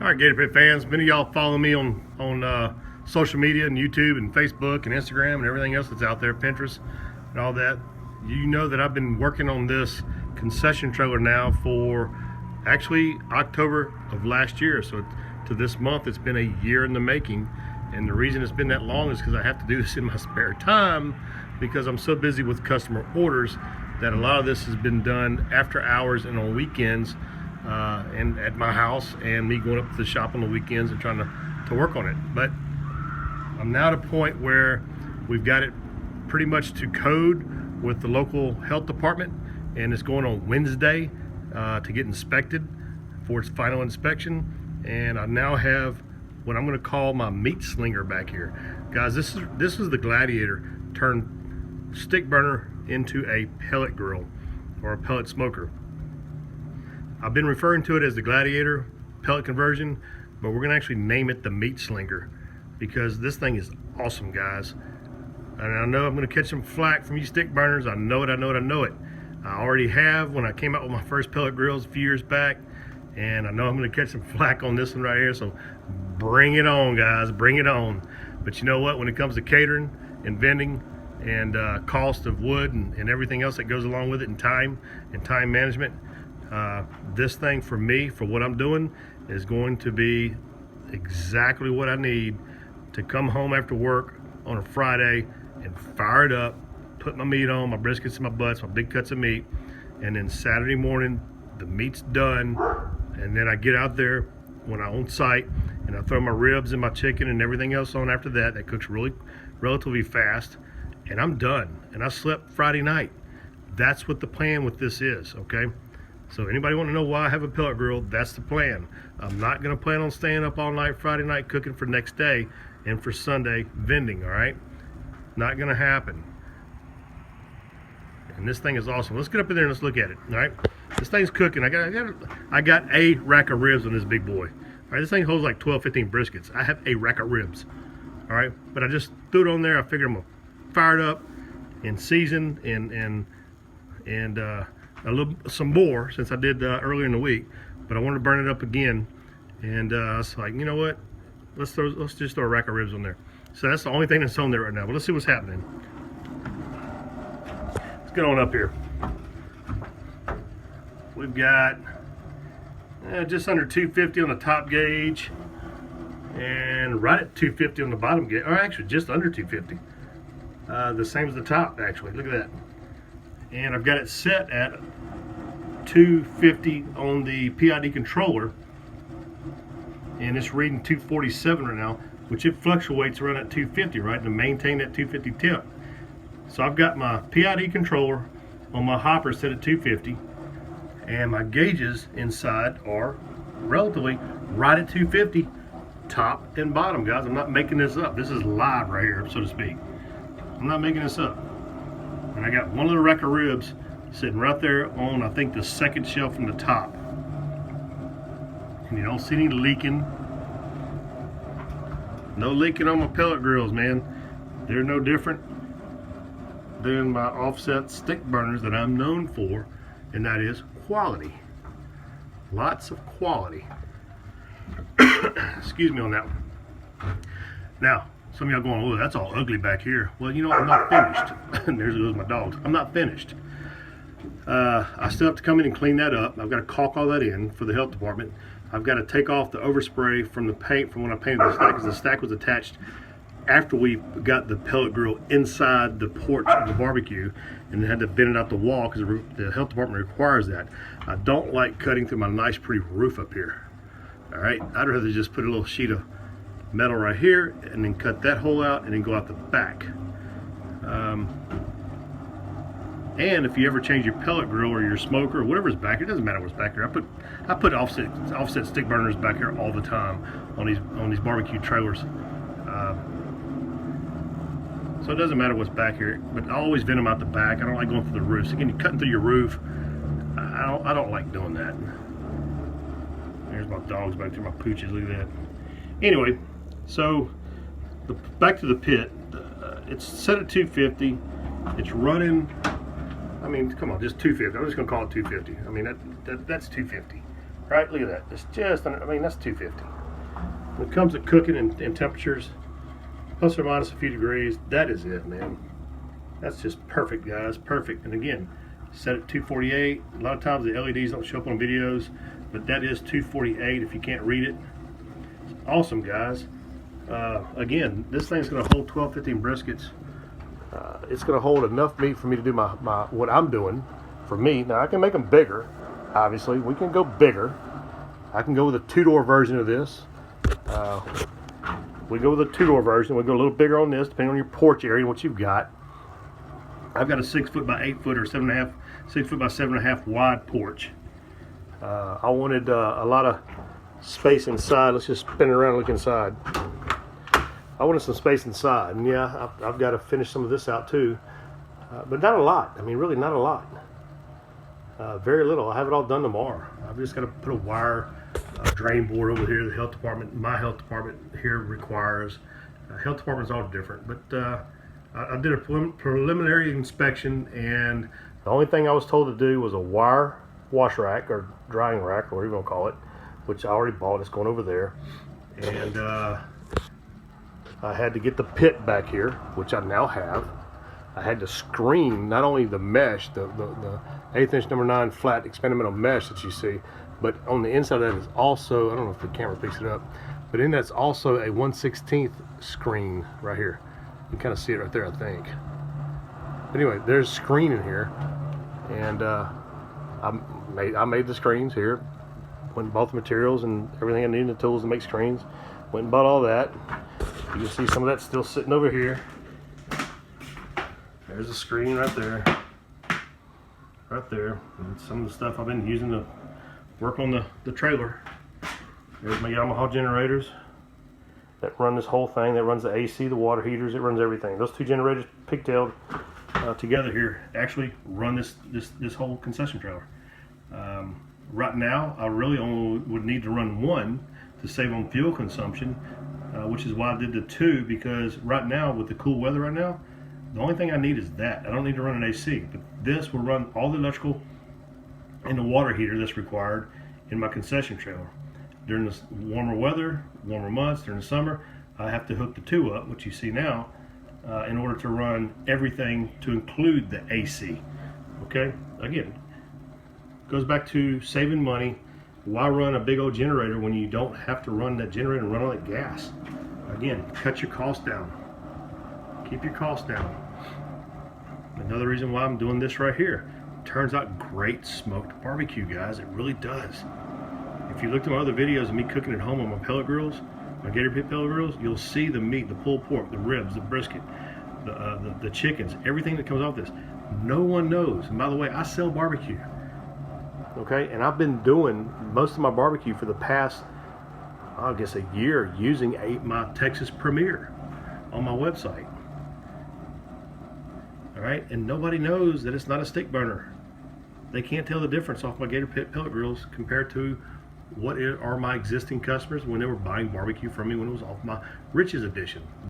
All right, Gator Pit fans, many of y'all follow me on social media and YouTube and Facebook and Instagram and everything else that's out there, Pinterest and all that. You know that I've been working on this concession trailer now for actually October of last year. So to this month, it's been a year in the making. And the reason it's been that long is because I have to do this in my spare time because I'm so busy with customer orders that a lot of this has been done after hours and on weekends. And at my house, and me going up to the shop on the weekends and trying to work on it. But I'm now at a point where we've got it pretty much to code with the local health department, and it's going on Wednesday to get inspected for its final inspection. And I now have what I'm going to call my meat slinger back here, guys. This is the Gladiator turned stick burner into a pellet grill or a pellet smoker. I've been referring to it as the Gladiator pellet conversion, but we're gonna actually name it the Meat Slinger because this thing is awesome, guys. And I know I'm gonna catch some flack from you stick burners. I know it. I already have when I came out with my first pellet grills a few years back, and I know I'm gonna catch some flack on this one right here, so bring it on, guys, bring it on. But you know what, when it comes to catering and vending and cost of wood and everything else that goes along with it, and time management, this thing for me, for what I'm doing, is going to be exactly what I need to come home after work on a Friday and fire it up, put my meat on, my briskets and my butts, my big cuts of meat, and then Saturday morning the meat's done, and then I get out there when I'm on site and I throw my ribs and my chicken and everything else on after that. That cooks relatively fast, and I'm done. And I slept Friday night. That's what the plan with this is, okay? So anybody want to know why I have a pellet grill? That's the plan. I'm not going to plan on staying up all night Friday night cooking for next day and for Sunday vending, all right? Not going to happen. And this thing is awesome. Let's get up in there and let's look at it, all right? This thing's cooking. I got a rack of ribs on this big boy. All right, this thing holds like 12, 15 briskets. I have a rack of ribs, all right? But I just threw it on there. I figured I'm going to fire it up and season and some more since I did earlier in the week, but I wanted to burn it up again, and I was like, you know what, let's just throw a rack of ribs on there. So that's the only thing that's on there right now, but let's see what's happening. Let's get on up here. We've got just under 250 on the top gauge and right at 250 on the bottom gauge, or actually just under 250, the same as the top. Actually, look at that. And I've got it set at 250 on the PID controller, and it's reading 247 right now, which it fluctuates around at 250, right, to maintain that 250 temp. So I've got my PID controller on my hopper set at 250, and my gauges inside are relatively right at 250, top and bottom, guys. I'm not making this up. This is live right here, so to speak. I'm not making this up. And I got one little rack of ribs sitting right there on, I think, the second shelf from the top. And you don't see any leaking. No leaking on my pellet grills, man. They're no different than my offset stick burners that I'm known for, and that is quality. Lots of quality. Excuse me on that one. Now, some of y'all going, oh, that's all ugly back here. Well, you know, I'm not finished. And there goes my dogs. I'm not finished. I still have to come in and clean that up. I've got to caulk all that in for the health department. I've got to take off the overspray from the paint from when I painted the stack, because the stack was attached after we got the pellet grill inside the porch of the barbecue, and had to bend it out the wall because the health department requires that. I don't like cutting through my nice pretty roof up here. All right, I'd rather just put a little sheet of metal right here and then cut that hole out and then go out the back. And if you ever change your pellet grill or your smoker or whatever's back here, it doesn't matter what's back here. I put offset stick burners back here all the time on these barbecue trailers. So it doesn't matter what's back here, but I always vent them out the back. I don't like going through the roof. So again, you're cutting through your roof. I don't like doing that. There's my dogs back there, my pooches. Look at that. Anyway, so back to the pit. It's set at 250. It's running. I mean, come on, just 250. I'm just gonna call it 250. I mean, that's 250. Right, look at that. It's just, I mean, that's 250. When it comes to cooking and temperatures, plus or minus a few degrees, that is it, man. That's just perfect, guys, perfect. And again, set at 248. A lot of times the LEDs don't show up on videos, but that is 248 if you can't read it. It's awesome, guys. Again, this thing's gonna hold 12, 15 briskets. It's gonna hold enough meat for me to do my what I'm doing for me. Now I can make them bigger, obviously. We can go bigger. I can go with a 2-door version of this. We go with a 2-door version. We go a little bigger on this, depending on your porch area and what you've got. I've got a 6 foot by 8 foot or 7.5, 6 foot by 7.5 wide porch. I wanted a lot of space inside. Let's just spin it around and look inside. I wanted some space inside, and yeah, I've got to finish some of this out too, but not a lot. I mean, really not a lot. Very little. I have it all done tomorrow. I've just got to put a wire drain board over here. The health department, my health department here requires. Health department's all different, but I did a preliminary inspection, and the only thing I was told to do was a wire wash rack or drying rack, or whatever you want to call it, which I already bought. It's going over there, and I had to get the pit back here, which I now have. I had to screen not only the mesh, the 1/8 inch number 9 flat expanded mesh that you see, but on the inside of that is also, I don't know if the camera picks it up, but in that's also a 1/16 screen right here. You can kind of see it right there, I think. But anyway, there's screen in here, and I made the screens here. Went and bought the materials and everything I needed, the tools to make screens. Went and bought all that. You can see some of that still sitting over here. There's a screen right there. Right there. And some of the stuff I've been using to work on the trailer. There's my Yamaha generators that run this whole thing. That runs the AC, the water heaters, it runs everything. Those 2 generators pigtailed together here actually run this whole concession trailer. Right now, I really only would need to run 1 to save on fuel consumption, which is why I did the 2, because right now, with the cool weather right now, the only thing I need is that. I don't need to run an AC, but this will run all the electrical and the water heater that's required in my concession trailer. During the warmer weather, warmer months, during the summer, I have to hook the 2 up, which you see now, in order to run everything to include the AC. Okay, again, goes back to saving money. Why run a big old generator when you don't have to run that generator and run all that gas? Again, cut your costs down. Keep your costs down. Another reason why I'm doing this right here. Turns out great smoked barbecue, guys. It really does. If you looked at my other videos of me cooking at home on my pellet grills, my Gator pit pellet grills, you'll see the meat, the pulled pork, the ribs, the brisket, the chickens, everything that comes off this. No one knows. And by the way, I sell barbecue. Okay, and I've been doing most of my barbecue for the past, I guess, a year using my Texas Premier on my website. All right, and nobody knows that it's not a stick burner. They can't tell the difference off my Gator pit pellet grills compared to what are my existing customers when they were buying barbecue from me when it was off my Riches edition.